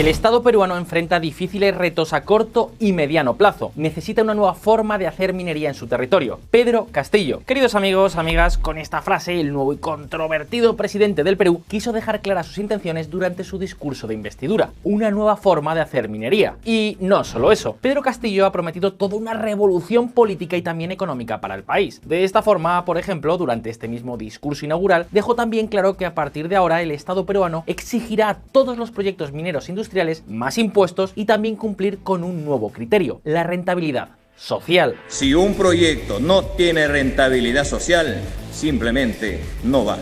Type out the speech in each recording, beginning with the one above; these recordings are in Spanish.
El Estado peruano enfrenta difíciles retos a corto y mediano plazo. Necesita una nueva forma de hacer minería en su territorio. Pedro Castillo. Queridos amigos, amigas, con esta frase, el nuevo y controvertido presidente del Perú quiso dejar claras sus intenciones durante su discurso de investidura. Una nueva forma de hacer minería. Y no solo eso. Pedro Castillo ha prometido toda una revolución política y también económica para el país. De esta forma, por ejemplo, durante este mismo discurso inaugural, dejó también claro que a partir de ahora el Estado peruano exigirá a todos los proyectos mineros industriales más impuestos y también cumplir con un nuevo criterio, la rentabilidad social. Si un proyecto no tiene rentabilidad social, simplemente no va.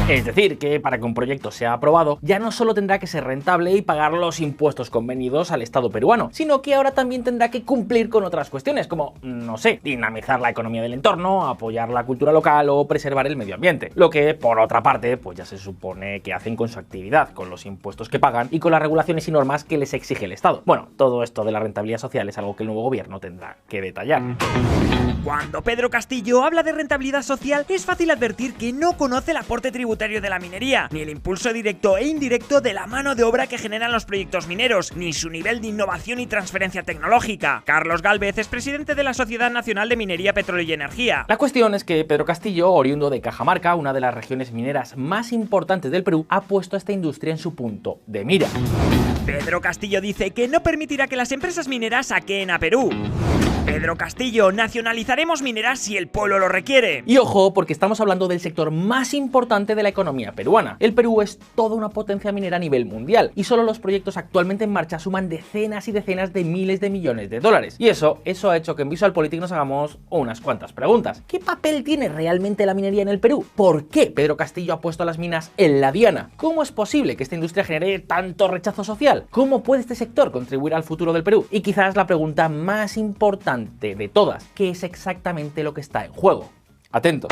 Es decir, que para que un proyecto sea aprobado, ya no solo tendrá que ser rentable y pagar los impuestos convenidos al Estado peruano, sino que ahora también tendrá que cumplir con otras cuestiones, como, no sé, dinamizar la economía del entorno, apoyar la cultura local o preservar el medio ambiente. Lo que, por otra parte, pues ya se supone que hacen con su actividad, con los impuestos que pagan y con las regulaciones y normas que les exige el Estado. Bueno, todo esto de la rentabilidad social es algo que el nuevo gobierno tendrá que detallar. Cuando Pedro Castillo habla de rentabilidad social, es fácil advertir que no conoce el aporte tributario de la minería, ni el impulso directo e indirecto de la mano de obra que generan los proyectos mineros, ni su nivel de innovación y transferencia tecnológica. Carlos Gálvez es presidente de la Sociedad Nacional de Minería, Petróleo y Energía. La cuestión es que Pedro Castillo, oriundo de Cajamarca, una de las regiones mineras más importantes del Perú, ha puesto a esta industria en su punto de mira. Pedro Castillo dice que no permitirá que las empresas mineras saqueen a Perú. Pedro Castillo, nacionalizaremos mineras si el pueblo lo requiere. Y ojo, porque estamos hablando del sector más importante de la economía peruana. El Perú es toda una potencia minera a nivel mundial y solo los proyectos actualmente en marcha suman decenas y decenas de miles de millones de dólares. Y eso ha hecho que en VisualPolitik nos hagamos unas cuantas preguntas. ¿Qué papel tiene realmente la minería en el Perú? ¿Por qué Pedro Castillo ha puesto a las minas en la diana? ¿Cómo es posible que esta industria genere tanto rechazo social? ¿Cómo puede este sector contribuir al futuro del Perú? Y quizás la pregunta más importante de todas, ¿qué es exactamente lo que está en juego? Atentos.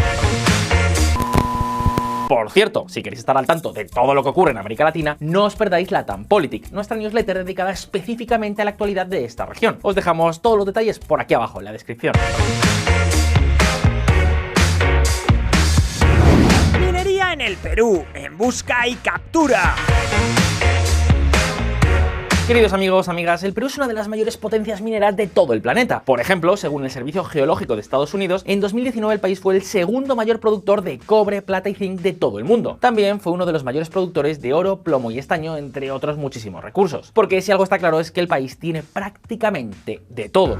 Por cierto, si queréis estar al tanto de todo lo que ocurre en América Latina, no os perdáis LATAMpolitik, nuestra newsletter dedicada específicamente a la actualidad de esta región. Os dejamos todos los detalles por aquí abajo en la descripción. Minería en el Perú, en busca y captura. Queridos amigos, amigas, el Perú es una de las mayores potencias mineras de todo el planeta. Por ejemplo, según el Servicio Geológico de Estados Unidos, en 2019 el país fue el segundo mayor productor de cobre, plata y zinc de todo el mundo. También fue uno de los mayores productores de oro, plomo y estaño, entre otros muchísimos recursos. Porque si algo está claro es que el país tiene prácticamente de todo.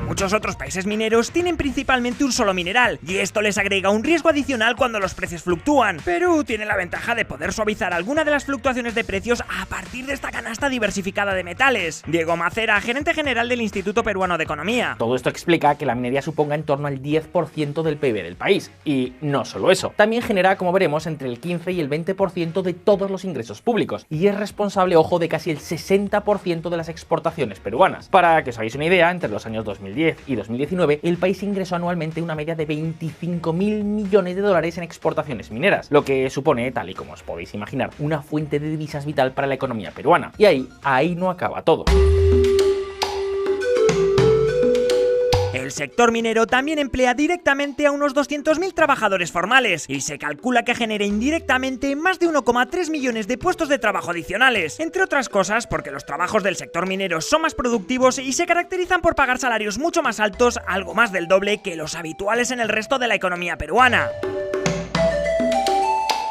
Muchos otros países mineros tienen principalmente un solo mineral, y esto les agrega un riesgo adicional cuando los precios fluctúan. Perú tiene la ventaja de poder suavizar alguna de las fluctuaciones de precios a partir de esta canasta diversificada de metales. Diego Macera, gerente general del Instituto Peruano de Economía. Todo esto explica que la minería suponga en torno al 10% del PIB del país. Y no solo eso, también genera, como veremos, entre el 15 y el 20% de todos los ingresos públicos, y es responsable, ojo, de casi el 60% de las exportaciones peruanas. Para que os hagáis una idea, entre los años 2010 y 2019, el país ingresó anualmente una media de 25.000 millones de dólares en exportaciones mineras, lo que supone, tal y como os podéis imaginar, una fuente de divisas vital para la economía peruana. Y ahí no acaba todo. El sector minero también emplea directamente a unos 200.000 trabajadores formales y se calcula que genera indirectamente más de 1,3 millones de puestos de trabajo adicionales, entre otras cosas porque los trabajos del sector minero son más productivos y se caracterizan por pagar salarios mucho más altos, algo más del doble que los habituales en el resto de la economía peruana.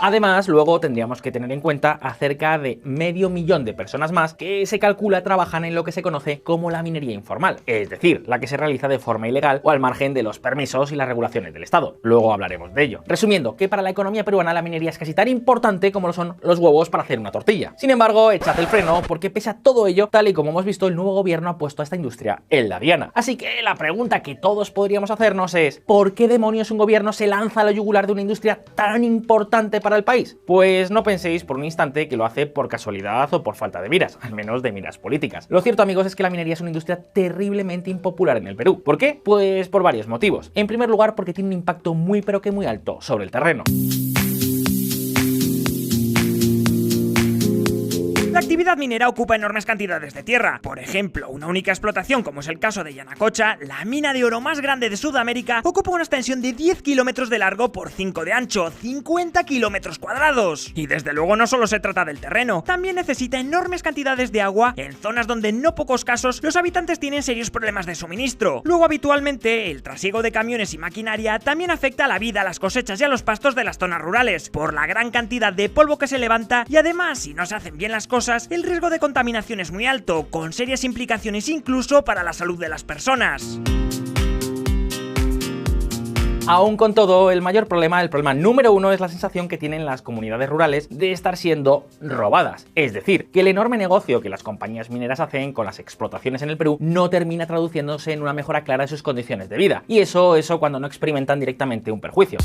Además, luego tendríamos que tener en cuenta a cerca de 500.000 de personas más que se calcula trabajan en lo que se conoce como la minería informal, es decir, la que se realiza de forma ilegal o al margen de los permisos y las regulaciones del Estado. Luego hablaremos de ello. Resumiendo, que para la economía peruana la minería es casi tan importante como lo son los huevos para hacer una tortilla. Sin embargo, echad el freno porque pese a todo ello, tal y como hemos visto, el nuevo gobierno ha puesto a esta industria en la diana. Así que la pregunta que todos podríamos hacernos es ¿por qué demonios un gobierno se lanza a la yugular de una industria tan importante para el país? Pues no penséis por un instante que lo hace por casualidad o por falta de miras, al menos de miras políticas. Lo cierto, amigos, es que la minería es una industria terriblemente impopular en el Perú. ¿Por qué? Pues por varios motivos. En primer lugar, porque tiene un impacto muy pero que muy alto sobre el terreno. La La actividad minera ocupa enormes cantidades de tierra. Por ejemplo, una única explotación, como es el caso de Yanacocha, la mina de oro más grande de Sudamérica, ocupa una extensión de 10 kilómetros de largo por 5 de ancho, 50 kilómetros cuadrados. Y desde luego no solo se trata del terreno, también necesita enormes cantidades de agua en zonas donde en no pocos casos los habitantes tienen serios problemas de suministro. Luego, habitualmente, el trasiego de camiones y maquinaria también afecta a la vida, a las cosechas y a los pastos de las zonas rurales, por la gran cantidad de polvo que se levanta, y además, si no se hacen bien las cosas, el riesgo de contaminación es muy alto, con serias implicaciones incluso para la salud de las personas. Aún con todo, el problema número uno es la sensación que tienen las comunidades rurales de estar siendo robadas. Es decir, que el enorme negocio que las compañías mineras hacen con las explotaciones en el Perú no termina traduciéndose en una mejora clara de sus condiciones de vida. Y eso cuando no experimentan directamente un perjuicio.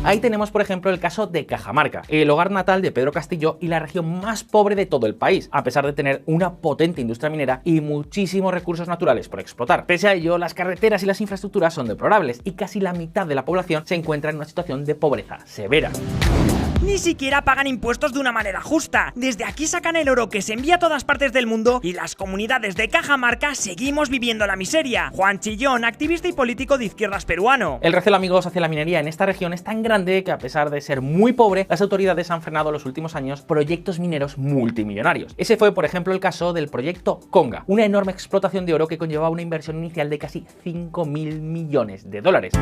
Ahí tenemos, por ejemplo, el caso de Cajamarca, el hogar natal de Pedro Castillo y la región más pobre de todo el país, a pesar de tener una potente industria minera y muchísimos recursos naturales por explotar. Pese a ello, las carreteras y las infraestructuras son deplorables y casi la mitad de la población se encuentra en una situación de pobreza severa. Ni siquiera pagan impuestos de una manera justa. Desde aquí sacan el oro que se envía a todas partes del mundo y las comunidades de Cajamarca seguimos viviendo la miseria. Juan Chillón, activista y político de izquierdas peruano. El recelo, amigos, hacia la minería en esta región es tan grande que, a pesar de ser muy pobre, las autoridades han frenado en los últimos años proyectos mineros multimillonarios. Ese fue, por ejemplo, el caso del proyecto Conga, una enorme explotación de oro que conllevaba una inversión inicial de casi 5.000 millones de dólares.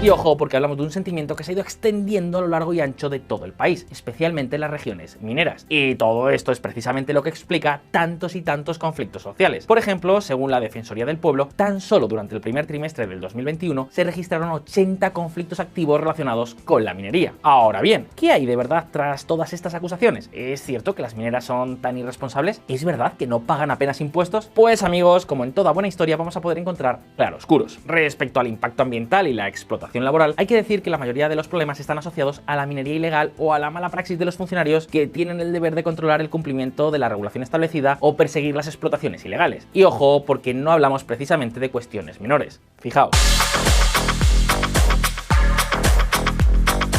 Y ojo, porque hablamos de un sentimiento que se ha ido extendiendo a lo largo y ancho de todo el país, especialmente en las regiones mineras. Y todo esto es precisamente lo que explica tantos y tantos conflictos sociales. Por ejemplo, según la Defensoría del Pueblo, tan solo durante el primer trimestre del 2021 se registraron 80 conflictos activos relacionados con la minería. Ahora bien, ¿qué hay de verdad tras todas estas acusaciones? ¿Es cierto que las mineras son tan irresponsables? ¿Es verdad que no pagan apenas impuestos? Pues, amigos, como en toda buena historia, vamos a poder encontrar claroscuros. Respecto al impacto ambiental y la explotación laboral, hay que decir que la mayoría de los problemas están asociados a la minería ilegal o a la mala praxis de los funcionarios que tienen el deber de controlar el cumplimiento de la regulación establecida o perseguir las explotaciones ilegales. Y ojo, porque no hablamos precisamente de cuestiones menores. Fijaos.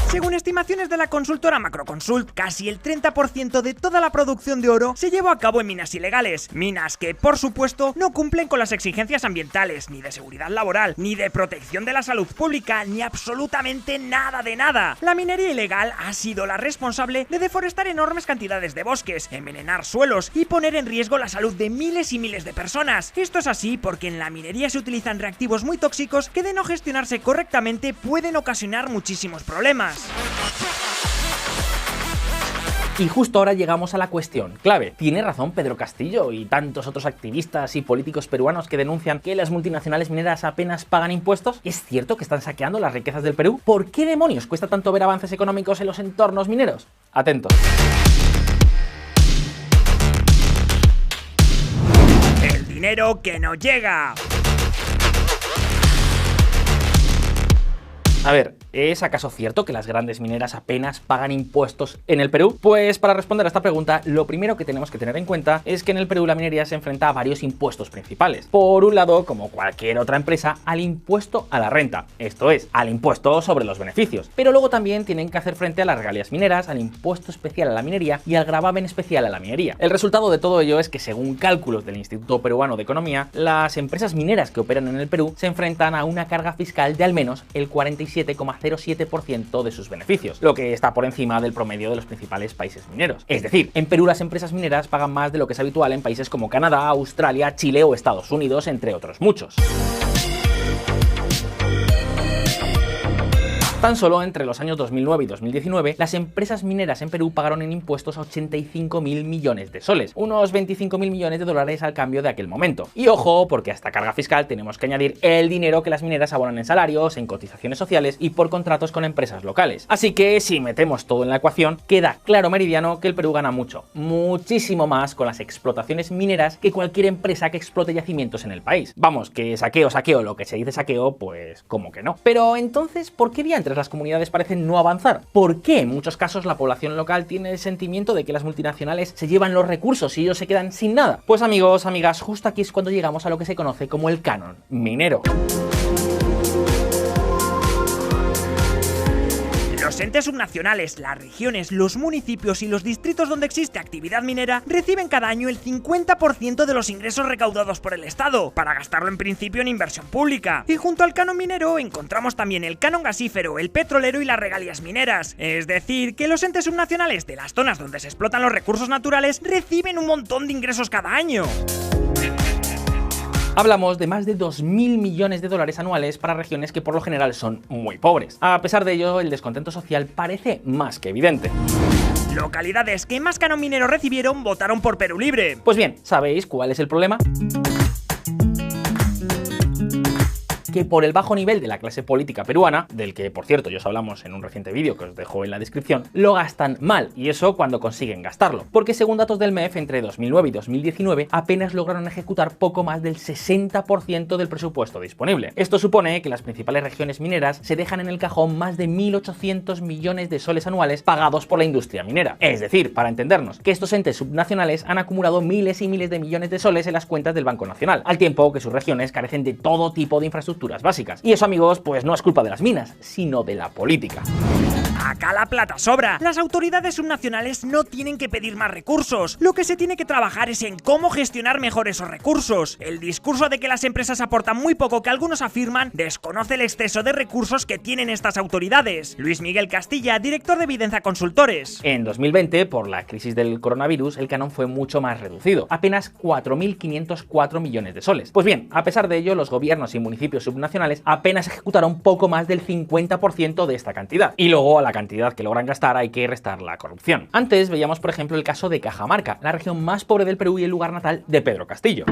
Según estimaciones de la consultora Macroconsult, casi el 30% de toda la producción de oro se lleva a cabo en minas ilegales. Minas que, por supuesto, no cumplen con las exigencias ambientales, ni de seguridad laboral, ni de protección de la salud pública, ni absolutamente nada de nada. La minería ilegal ha sido la responsable de deforestar enormes cantidades de bosques, envenenar suelos y poner en riesgo la salud de miles y miles de personas. Esto es así porque en la minería se utilizan reactivos muy tóxicos que, de no gestionarse correctamente, pueden ocasionar muchísimos problemas. Y justo ahora llegamos a la cuestión clave. ¿Tiene razón Pedro Castillo y tantos otros activistas y políticos peruanos que denuncian que las multinacionales mineras apenas pagan impuestos? ¿Es cierto que están saqueando las riquezas del Perú? ¿Por qué demonios cuesta tanto ver avances económicos en los entornos mineros? Atentos. El dinero que no llega. A ver, ¿es acaso cierto que las grandes mineras apenas pagan impuestos en el Perú? Pues para responder a esta pregunta, lo primero que tenemos que tener en cuenta es que en el Perú la minería se enfrenta a varios impuestos principales. Por un lado, como cualquier otra empresa, al impuesto a la renta, esto es, al impuesto sobre los beneficios. Pero luego también tienen que hacer frente a las regalías mineras, al impuesto especial a la minería y al gravamen especial a la minería. El resultado de todo ello es que, según cálculos del Instituto Peruano de Economía, las empresas mineras que operan en el Perú se enfrentan a una carga fiscal de al menos el 47,07% de sus beneficios, lo que está por encima del promedio de los principales países mineros. Es decir, en Perú las empresas mineras pagan más de lo que es habitual en países como Canadá, Australia, Chile o Estados Unidos, entre otros muchos. Tan solo entre los años 2009 y 2019, las empresas mineras en Perú pagaron en impuestos a 85.000 millones de soles, unos 25.000 millones de dólares al cambio de aquel momento. Y ojo, porque a esta carga fiscal tenemos que añadir el dinero que las mineras abonan en salarios, en cotizaciones sociales y por contratos con empresas locales. Así que si metemos todo en la ecuación, queda claro meridiano que el Perú gana mucho, muchísimo más con las explotaciones mineras que cualquier empresa que explote yacimientos en el país. Vamos, que saqueo, lo que se dice saqueo, pues como que no. Pero entonces, ¿por qué diantres mientras las comunidades parecen no avanzar? ¿Por qué en muchos casos la población local tiene el sentimiento de que las multinacionales se llevan los recursos y ellos se quedan sin nada? Pues amigos, amigas, justo aquí es cuando llegamos a lo que se conoce como el canon minero. Los entes subnacionales, las regiones, los municipios y los distritos donde existe actividad minera reciben cada año el 50% de los ingresos recaudados por el Estado, para gastarlo en principio en inversión pública. Y junto al canon minero encontramos también el canon gasífero, el petrolero y las regalías mineras. Es decir, que los entes subnacionales de las zonas donde se explotan los recursos naturales reciben un montón de ingresos cada año. Hablamos de más de 2.000 millones de dólares anuales para regiones que por lo general son muy pobres. A pesar de ello, el descontento social parece más que evidente. Localidades que más canon minero recibieron votaron por Perú Libre. Pues bien, ¿sabéis cuál es el problema? Que por el bajo nivel de la clase política peruana, del que por cierto ya os hablamos en un reciente vídeo que os dejo en la descripción, lo gastan mal, y eso cuando consiguen gastarlo, porque según datos del MEF entre 2009 y 2019 apenas lograron ejecutar poco más del 60% del presupuesto disponible. Esto supone que las principales regiones mineras se dejan en el cajón más de 1.800 millones de soles anuales pagados por la industria minera. Es decir, para entendernos, que estos entes subnacionales han acumulado miles y miles de millones de soles en las cuentas del Banco Nacional, al tiempo que sus regiones carecen de todo tipo de infraestructuras básicas. Y eso, amigos, pues no es culpa de las minas, sino de la política. Acá la plata sobra. Las autoridades subnacionales no tienen que pedir más recursos. Lo que se tiene que trabajar es en cómo gestionar mejor esos recursos. El discurso de que las empresas aportan muy poco, que algunos afirman, desconoce el exceso de recursos que tienen estas autoridades. Luis Miguel Castilla, director de Videncia Consultores. En 2020, por la crisis del coronavirus, el canon fue mucho más reducido, apenas 4.504 millones de soles. Pues bien, a pesar de ello, los gobiernos y municipios subnacionales apenas ejecutaron poco más del 50% de esta cantidad. Y luego a la cantidad que logran gastar hay que restar la corrupción. Antes veíamos, por ejemplo, el caso de Cajamarca, la región más pobre del Perú y el lugar natal de Pedro Castillo.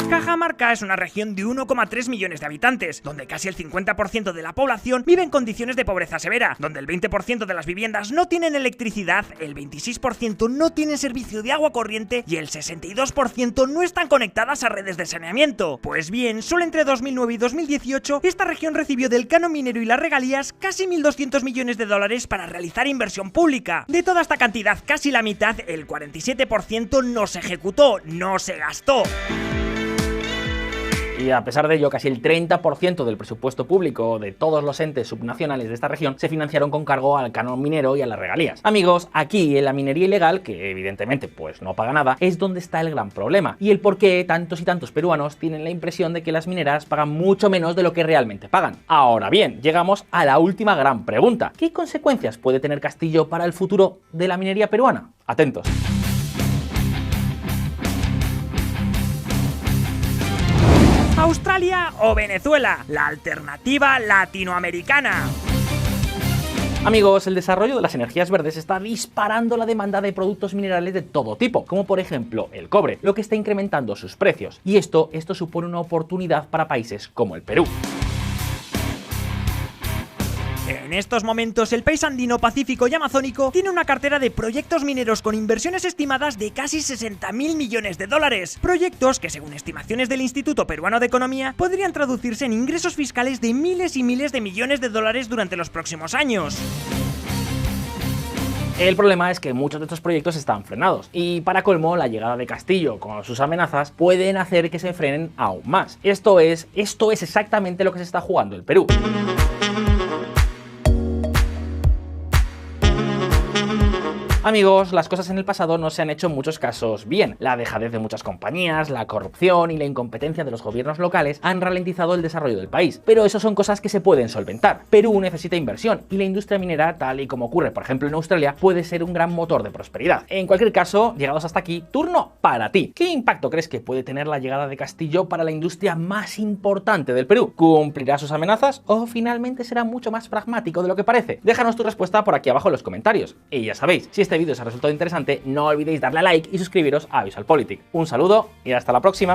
Cajamarca es una región de 1,3 millones de habitantes, donde casi el 50% de la población vive en condiciones de pobreza severa, donde el 20% de las viviendas no tienen electricidad, el 26% no tienen servicio de agua corriente y el 62% no están conectadas a redes de saneamiento. Pues bien, solo entre 2009 y 2018, esta región recibió del canon minero y las regalías casi 1.200 millones de dólares para realizar inversión pública. De toda esta cantidad, casi la mitad, el 47%, no se ejecutó, no se gastó. Y a pesar de ello, casi el 30% del presupuesto público de todos los entes subnacionales de esta región se financiaron con cargo al canon minero y a las regalías. Amigos, aquí en la minería ilegal, que evidentemente pues no paga nada, es donde está el gran problema y el por qué tantos y tantos peruanos tienen la impresión de que las mineras pagan mucho menos de lo que realmente pagan. Ahora bien, llegamos a la última gran pregunta. ¿Qué consecuencias puede tener Castillo para el futuro de la minería peruana? Atentos. ¿Australia o Venezuela? La alternativa latinoamericana. Amigos, el desarrollo de las energías verdes está disparando la demanda de productos minerales de todo tipo, como por ejemplo el cobre, lo que está incrementando sus precios. Y esto supone una oportunidad para países como el Perú. En estos momentos, el país andino, pacífico y amazónico tiene una cartera de proyectos mineros con inversiones estimadas de casi 60.000 millones de dólares. Proyectos que, según estimaciones del Instituto Peruano de Economía, podrían traducirse en ingresos fiscales de miles y miles de millones de dólares durante los próximos años. El problema es que muchos de estos proyectos están frenados y para colmo la llegada de Castillo con sus amenazas pueden hacer que se frenen aún más. Esto es exactamente lo que se está jugando el Perú. Amigos, las cosas en el pasado no se han hecho en muchos casos bien. La dejadez de muchas compañías, la corrupción y la incompetencia de los gobiernos locales han ralentizado el desarrollo del país, pero eso son cosas que se pueden solventar. Perú necesita inversión y la industria minera, tal y como ocurre por ejemplo en Australia, puede ser un gran motor de prosperidad. En cualquier caso, llegados hasta aquí, turno para ti. ¿Qué impacto crees que puede tener la llegada de Castillo para la industria más importante del Perú? ¿Cumplirá sus amenazas o finalmente será mucho más pragmático de lo que parece? Déjanos tu respuesta por aquí abajo en los comentarios. Y ya sabéis, si este vídeo os ha resultado interesante, no olvidéis darle a like y suscribiros a VisualPolitik. Un saludo y hasta la próxima.